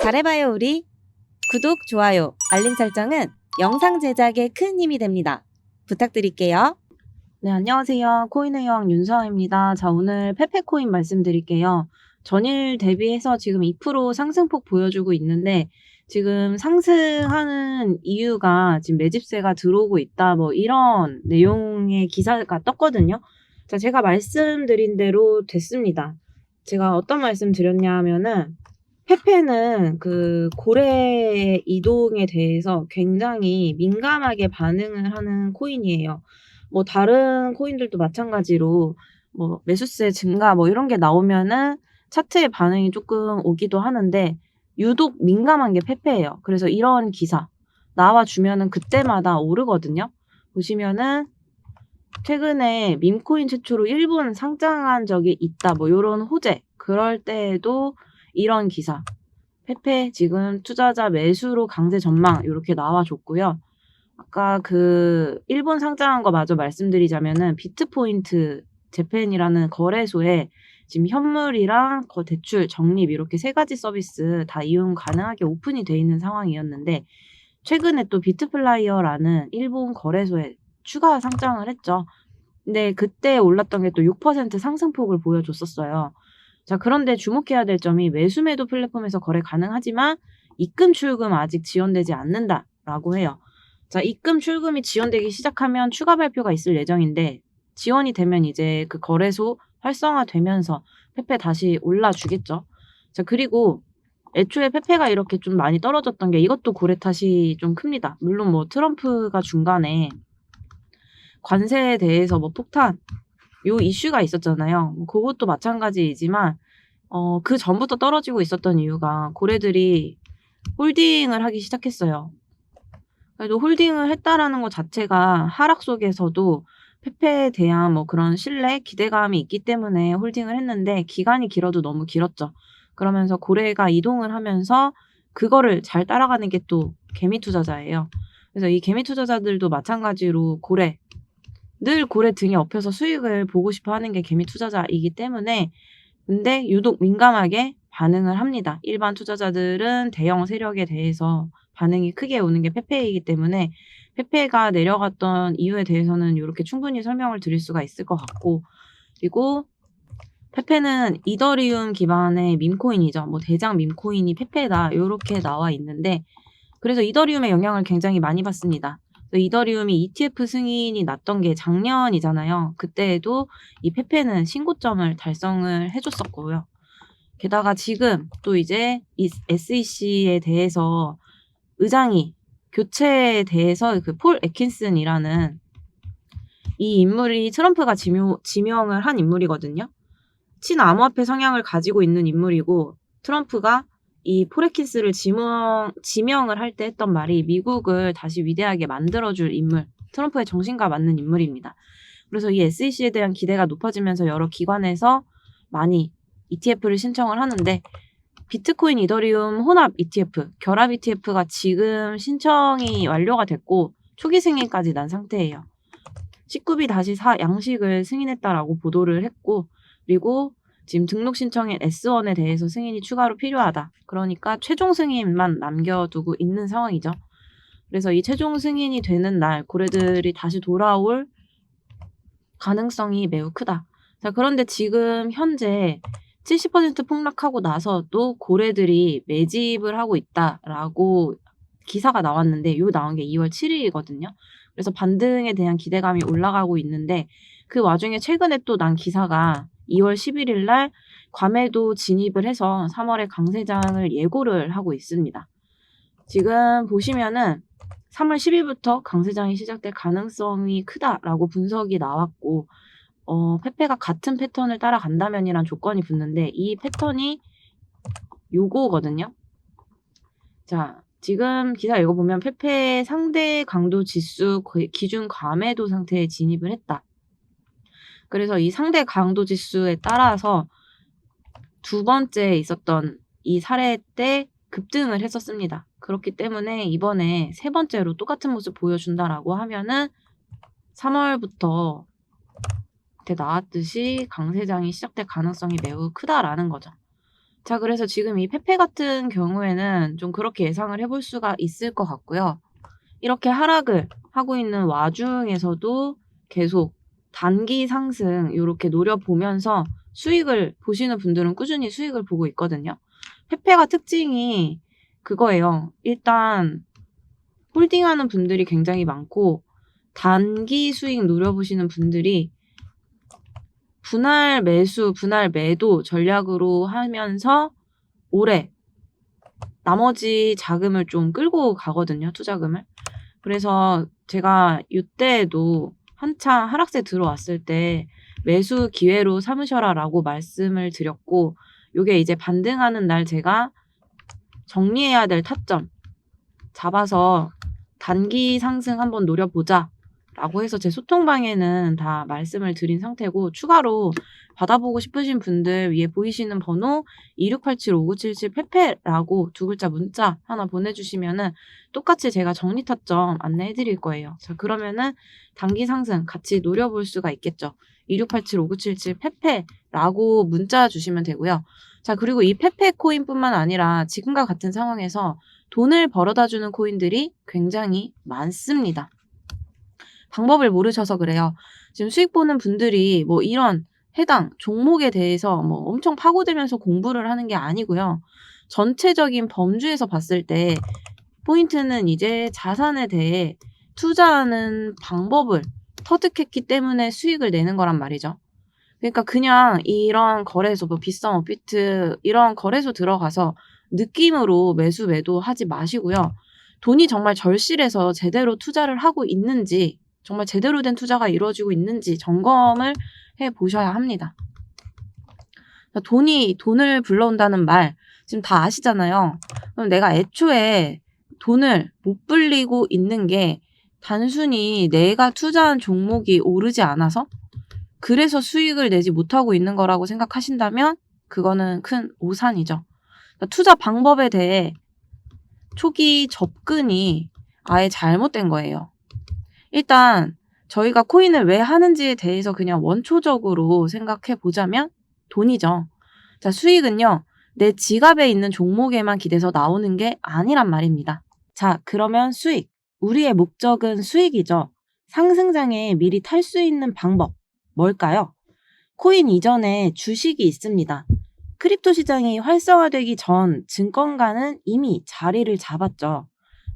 잘해봐요 우리. 구독, 좋아요, 알림 설정은 영상 제작에 큰 힘이 됩니다. 부탁드릴게요. 네, 안녕하세요. 코인의 여왕 윤서아입니다. 자, 오늘 페페코인 말씀드릴게요. 전일 대비해서 지금 2% 상승폭 보여주고 있는데, 지금 상승하는 이유가 지금 매집세가 들어오고 있다, 뭐 이런 내용의 기사가 떴거든요. 자, 제가 말씀드린 대로 됐습니다. 제가 어떤 말씀 드렸냐 하면은, 페페는 그 고래 이동에 대해서 굉장히 민감하게 반응을 하는 코인이에요. 뭐 다른 코인들도 마찬가지로 뭐 매수세 증가 뭐 이런 게 나오면은 차트의 반응이 조금 오기도 하는데 유독 민감한 게 페페예요. 그래서 이런 기사 나와 주면은 그때마다 오르거든요. 보시면은 최근에 밈코인 최초로 일본 상장한 적이 있다. 뭐 요런 호재. 그럴 때에도 이런 기사. 페페 지금 투자자 매수로 강세 전망 요렇게 나와 줬고요. 아까 그 일본 상장한 거 마저 말씀드리자면은 비트포인트 재팬이라는 거래소에 지금 현물이랑 대출, 적립 이렇게 3가지 서비스 다 이용 가능하게 오픈이 돼 있는 상황이었는데 최근에 또 비트플라이어라는 일본 거래소에 추가 상장을 했죠. 근데 그때 올랐던 게 또 6% 상승폭을 보여줬었어요. 자, 그런데 주목해야 될 점이 매수매도 플랫폼에서 거래 가능하지만 입금 출금 아직 지원되지 않는다라고 해요. 자, 입금 출금이 지원되기 시작하면 추가 발표가 있을 예정인데 지원이 되면 이제 그 거래소 활성화되면서 페페 다시 올라주겠죠. 자, 그리고 애초에 페페가 이렇게 좀 많이 떨어졌던 게 이것도 고래 탓이 좀 큽니다. 물론 뭐 트럼프가 중간에 관세에 대해서 뭐 폭탄 요 이슈가 있었잖아요. 뭐 그것도 마찬가지이지만 그 전부터 떨어지고 있었던 이유가 고래들이 홀딩을 하기 시작했어요. 그래도 홀딩을 했다라는 것 자체가 하락 속에서도 페페에 대한 뭐 그런 신뢰, 기대감이 있기 때문에 홀딩을 했는데 기간이 길어도 너무 길었죠. 그러면서 고래가 이동을 하면서 그거를 잘 따라가는 게 또 개미 투자자예요. 그래서 이 개미 투자자들도 마찬가지로 고래, 늘 고래 등에 업혀서 수익을 보고 싶어 하는 게 개미 투자자이기 때문에 근데 유독 민감하게 반응을 합니다. 일반 투자자들은 대형 세력에 대해서 반응이 크게 오는 게 페페이기 때문에 페페가 내려갔던 이유에 대해서는 이렇게 충분히 설명을 드릴 수가 있을 것 같고 그리고 페페는 이더리움 기반의 밈코인이죠. 뭐 대장 밈코인이 페페다 이렇게 나와 있는데 그래서 이더리움의 영향을 굉장히 많이 받습니다. 이더리움이 ETF 승인이 났던 게 작년이잖아요. 그때에도 이 페페는 신고점을 달성을 해줬었고요. 게다가 지금 또 이제 이 SEC에 대해서 의장이 교체에 대해서 그 폴 애킨슨이라는 이 인물이 트럼프가 지명을 한 인물이거든요. 친암호화폐 성향을 가지고 있는 인물이고 트럼프가 이 폴에킨스를 지명을 할 때 했던 말이 미국을 다시 위대하게 만들어줄 인물, 트럼프의 정신과 맞는 인물입니다. 그래서 이 SEC에 대한 기대가 높아지면서 여러 기관에서 많이 ETF를 신청을 하는데 비트코인, 이더리움 혼합 ETF, 결합 ETF가 지금 신청이 완료가 됐고 초기 승인까지 난 상태예요. 19비 다시 양식을 승인했다라고 보도를 했고 그리고 지금 등록 신청인 S1에 대해서 승인이 추가로 필요하다. 그러니까 최종 승인만 남겨두고 있는 상황이죠. 그래서 이 최종 승인이 되는 날 고래들이 다시 돌아올 가능성이 매우 크다. 자, 그런데 지금 현재 70% 폭락하고 나서도 고래들이 매집을 하고 있다라고 기사가 나왔는데 요 나온 게 2월 7일이거든요. 그래서 반등에 대한 기대감이 올라가고 있는데 그 와중에 최근에 또 난 기사가 2월 11일 날 괌에도 진입을 해서 3월에 강세장을 예고를 하고 있습니다. 지금 보시면은 3월 10일부터 강세장이 시작될 가능성이 크다라고 분석이 나왔고 페페가 같은 패턴을 따라간다면이란 조건이 붙는데 이 패턴이 요거거든요. 자, 지금 기사 읽어보면 페페 상대 강도 지수 기준 과매도 상태에 진입을 했다. 그래서 이 상대 강도 지수에 따라서 두 번째 있었던 이 사례 때 급등을 했었습니다. 그렇기 때문에 이번에 세 번째로 똑같은 모습 보여준다라고 하면은 3월부터 나왔듯이 강세장이 시작될 가능성이 매우 크다라는 거죠. 자, 그래서 지금 이 페페 같은 경우에는 좀 그렇게 예상을 해볼 수가 있을 것 같고요. 이렇게 하락을 하고 있는 와중에서도 계속 단기 상승 요렇게 노려보면서 수익을 보시는 분들은 꾸준히 수익을 보고 있거든요. 페페가 특징이 그거예요. 일단 홀딩하는 분들이 굉장히 많고 단기 수익 노려보시는 분들이 분할 매수, 분할 매도 전략으로 하면서 오래 나머지 자금을 좀 끌고 가거든요, 투자금을. 그래서 제가 이때에도 한창 하락세 들어왔을 때 매수 기회로 삼으셔라라고 말씀을 드렸고, 요게 이제 반등하는 날 제가 정리해야 될 타점 잡아서 단기 상승 한번 노려보자 라고 해서 제 소통방에는 다 말씀을 드린 상태고, 추가로 받아보고 싶으신 분들 위에 보이시는 번호 2687-5977-페페라고 두 글자 문자 하나 보내주시면은 똑같이 제가 정리 타점 안내해 드릴 거예요. 자, 그러면은 단기 상승 같이 노려볼 수가 있겠죠. 2687-5977-페페라고 문자 주시면 되고요. 자, 그리고 이 페페 코인뿐만 아니라 지금과 같은 상황에서 돈을 벌어다 주는 코인들이 굉장히 많습니다. 방법을 모르셔서 그래요. 지금 수익 보는 분들이 뭐 이런 해당 종목에 대해서 뭐 엄청 파고들면서 공부를 하는 게 아니고요. 전체적인 범주에서 봤을 때 포인트는 이제 자산에 대해 투자하는 방법을 터득했기 때문에 수익을 내는 거란 말이죠. 그러니까 그냥 이런 거래소, 뭐 비썸, 업비트 이런 거래소 들어가서 느낌으로 매수, 매도 하지 마시고요. 돈이 정말 절실해서 제대로 투자를 하고 있는지, 정말 제대로 된 투자가 이루어지고 있는지 점검을 해보셔야 합니다. 돈을 불러온다는 말 지금 다 아시잖아요. 그럼 내가 애초에 돈을 못 불리고 있는 게 단순히 내가 투자한 종목이 오르지 않아서 그래서 수익을 내지 못하고 있는 거라고 생각하신다면 그거는 큰 오산이죠. 투자 방법에 대해 초기 접근이 아예 잘못된 거예요. 일단 저희가 코인을 왜 하는지에 대해서 그냥 원초적으로 생각해 보자면 돈이죠. 자, 수익은요, 내 지갑에 있는 종목에만 기대서 나오는 게 아니란 말입니다. 자, 그러면 수익. 우리의 목적은 수익이죠. 상승장에 미리 탈 수 있는 방법. 뭘까요? 코인 이전에 주식이 있습니다. 크립토 시장이 활성화되기 전 증권가는 이미 자리를 잡았죠.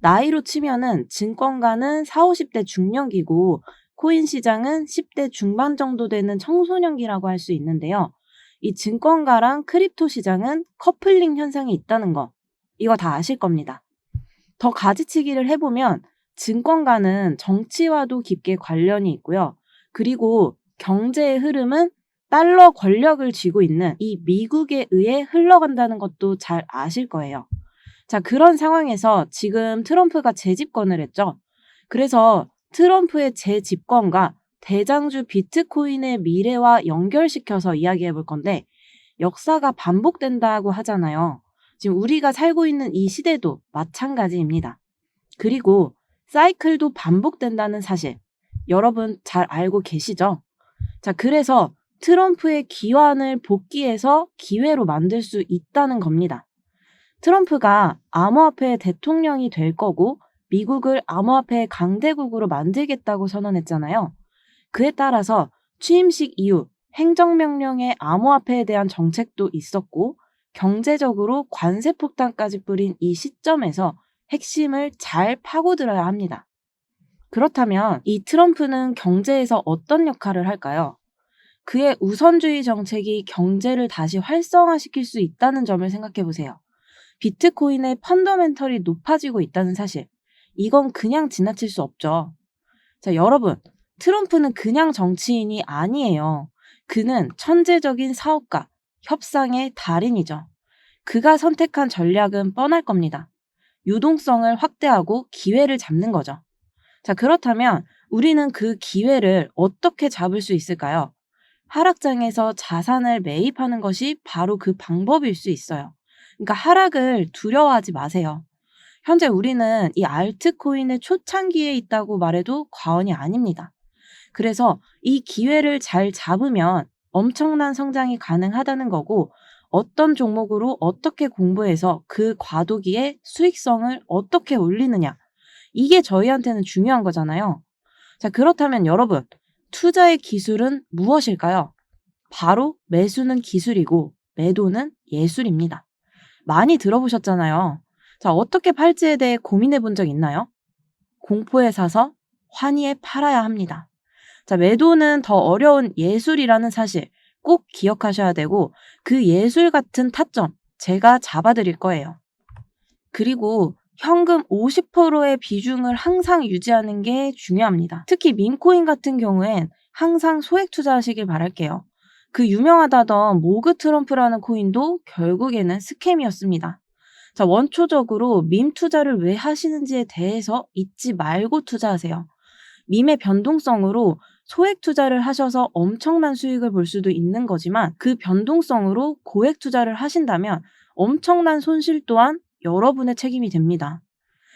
나이로 치면은 증권가는 40, 50대 중년기고 코인 시장은 10대 중반 정도 되는 청소년기라고 할 수 있는데요. 이 증권가랑 크립토 시장은 커플링 현상이 있다는 거, 이거 다 아실 겁니다. 더 가지치기를 해보면 증권가는 정치와도 깊게 관련이 있고요. 그리고 경제의 흐름은 달러 권력을 쥐고 있는 이 미국에 의해 흘러간다는 것도 잘 아실 거예요. 자, 그런 상황에서 지금 트럼프가 재집권을 했죠. 그래서 트럼프의 재집권과 대장주 비트코인의 미래와 연결시켜서 이야기해 볼 건데, 역사가 반복된다고 하잖아요. 지금 우리가 살고 있는 이 시대도 마찬가지입니다. 그리고 사이클도 반복된다는 사실, 여러분 잘 알고 계시죠? 자, 그래서 트럼프의 기환을 복귀해서 기회로 만들 수 있다는 겁니다. 트럼프가 암호화폐 대통령이 될 거고 미국을 암호화폐 강대국으로 만들겠다고 선언했잖아요. 그에 따라서 취임식 이후 행정명령에 암호화폐에 대한 정책도 있었고 경제적으로 관세 폭탄까지 뿌린 이 시점에서 핵심을 잘 파고들어야 합니다. 그렇다면 이 트럼프는 경제에서 어떤 역할을 할까요? 그의 우선주의 정책이 경제를 다시 활성화시킬 수 있다는 점을 생각해 보세요. 비트코인의 펀더멘털이 높아지고 있다는 사실. 이건 그냥 지나칠 수 없죠. 자, 여러분, 트럼프는 그냥 정치인이 아니에요. 그는 천재적인 사업가, 협상의 달인이죠. 그가 선택한 전략은 뻔할 겁니다. 유동성을 확대하고 기회를 잡는 거죠. 자, 그렇다면 우리는 그 기회를 어떻게 잡을 수 있을까요? 하락장에서 자산을 매입하는 것이 바로 그 방법일 수 있어요. 그러니까 하락을 두려워하지 마세요. 현재 우리는 이 알트코인의 초창기에 있다고 말해도 과언이 아닙니다. 그래서 이 기회를 잘 잡으면 엄청난 성장이 가능하다는 거고, 어떤 종목으로 어떻게 공부해서 그 과도기의 수익성을 어떻게 올리느냐. 이게 저희한테는 중요한 거잖아요. 자, 그렇다면 여러분, 투자의 기술은 무엇일까요? 바로 매수는 기술이고 매도는 예술입니다. 많이 들어보셨잖아요. 자, 어떻게 팔지에 대해 고민해 본 적 있나요? 공포에 사서 환희에 팔아야 합니다. 자, 매도는 더 어려운 예술이라는 사실 꼭 기억하셔야 되고 그 예술 같은 타점 제가 잡아드릴 거예요. 그리고 현금 50%의 비중을 항상 유지하는 게 중요합니다. 특히 민코인 같은 경우엔 항상 소액 투자하시길 바랄게요. 그 유명하다던 모그 트럼프라는 코인도 결국에는 스캠이었습니다. 자, 원초적으로 밈 투자를 왜 하시는지에 대해서 잊지 말고 투자하세요. 밈의 변동성으로 소액 투자를 하셔서 엄청난 수익을 볼 수도 있는 거지만 그 변동성으로 고액 투자를 하신다면 엄청난 손실 또한 여러분의 책임이 됩니다.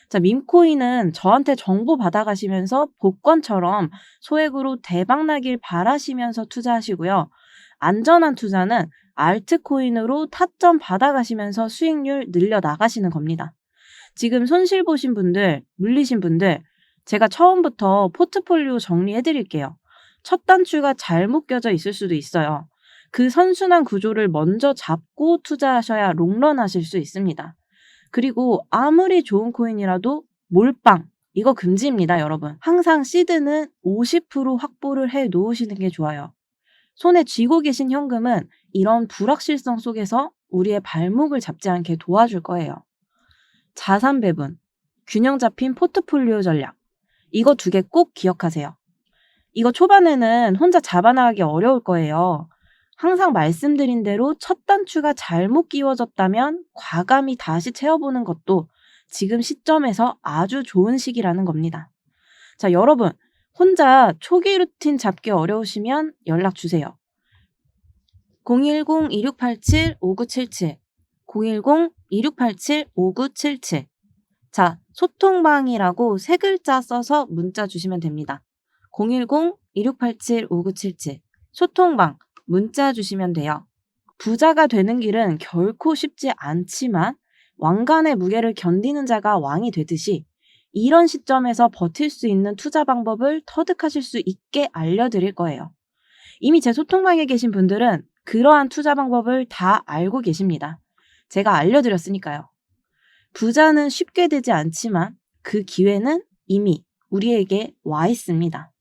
자, 밈코인은 저한테 정보 받아가시면서 복권처럼 소액으로 대박나길 바라시면서 투자하시고요. 안전한 투자는 알트코인으로 타점 받아가시면서 수익률 늘려나가시는 겁니다. 지금 손실 보신 분들, 물리신 분들, 제가 처음부터 포트폴리오 정리해 드릴게요. 첫 단추가 잘못 껴져 있을 수도 있어요. 그 선순환 구조를 먼저 잡고 투자하셔야 롱런 하실 수 있습니다. 그리고 아무리 좋은 코인이라도 몰빵, 이거 금지입니다, 여러분. 항상 시드는 50% 확보를 해 놓으시는 게 좋아요. 손에 쥐고 계신 현금은 이런 불확실성 속에서 우리의 발목을 잡지 않게 도와줄 거예요. 자산 배분, 균형 잡힌 포트폴리오 전략. 이거 두 개 꼭 기억하세요. 이거 초반에는 혼자 잡아나가기 어려울 거예요. 항상 말씀드린 대로 첫 단추가 잘못 끼워졌다면 과감히 다시 채워보는 것도 지금 시점에서 아주 좋은 시기라는 겁니다. 자, 여러분, 혼자 초기 루틴 잡기 어려우시면 연락 주세요. 010-2687-5977 010-2687-5977 자, 소통방이라고 세 글자 써서 문자 주시면 됩니다. 010-2687-5977 소통방 문자 주시면 돼요. 부자가 되는 길은 결코 쉽지 않지만 왕관의 무게를 견디는 자가 왕이 되듯이 이런 시점에서 버틸 수 있는 투자 방법을 터득하실 수 있게 알려드릴 거예요. 이미 제 소통방에 계신 분들은 그러한 투자 방법을 다 알고 계십니다. 제가 알려드렸으니까요. 부자는 쉽게 되지 않지만 그 기회는 이미 우리에게 와 있습니다.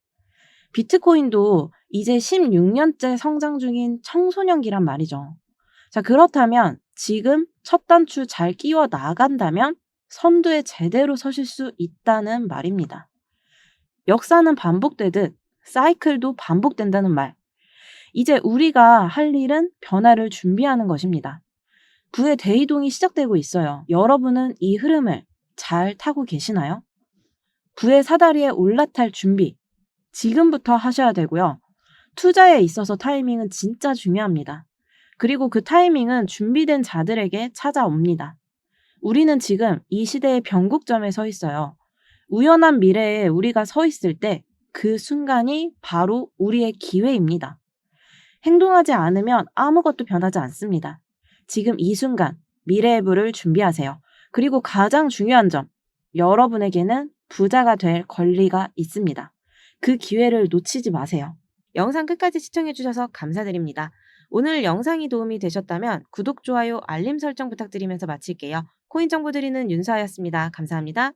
비트코인도 이제 16년째 성장 중인 청소년기란 말이죠. 자, 그렇다면 지금 첫 단추 잘 끼워 나간다면 선두에 제대로 서실 수 있다는 말입니다. 역사는 반복되듯 사이클도 반복된다는 말. 이제 우리가 할 일은 변화를 준비하는 것입니다. 부의 대이동이 시작되고 있어요. 여러분은 이 흐름을 잘 타고 계시나요? 부의 사다리에 올라탈 준비, 지금부터 하셔야 되고요. 투자에 있어서 타이밍은 진짜 중요합니다. 그리고 그 타이밍은 준비된 자들에게 찾아옵니다. 우리는 지금 이 시대의 변곡점에 서 있어요. 우연한 미래에 우리가 서 있을 때 그 순간이 바로 우리의 기회입니다. 행동하지 않으면 아무것도 변하지 않습니다. 지금 이 순간 미래의 부를 준비하세요. 그리고 가장 중요한 점, 여러분에게는 부자가 될 권리가 있습니다. 그 기회를 놓치지 마세요. 영상 끝까지 시청해주셔서 감사드립니다. 오늘 영상이 도움이 되셨다면 구독, 좋아요, 알림 설정 부탁드리면서 마칠게요. 코인 정보 드리는 윤서아였습니다. 감사합니다.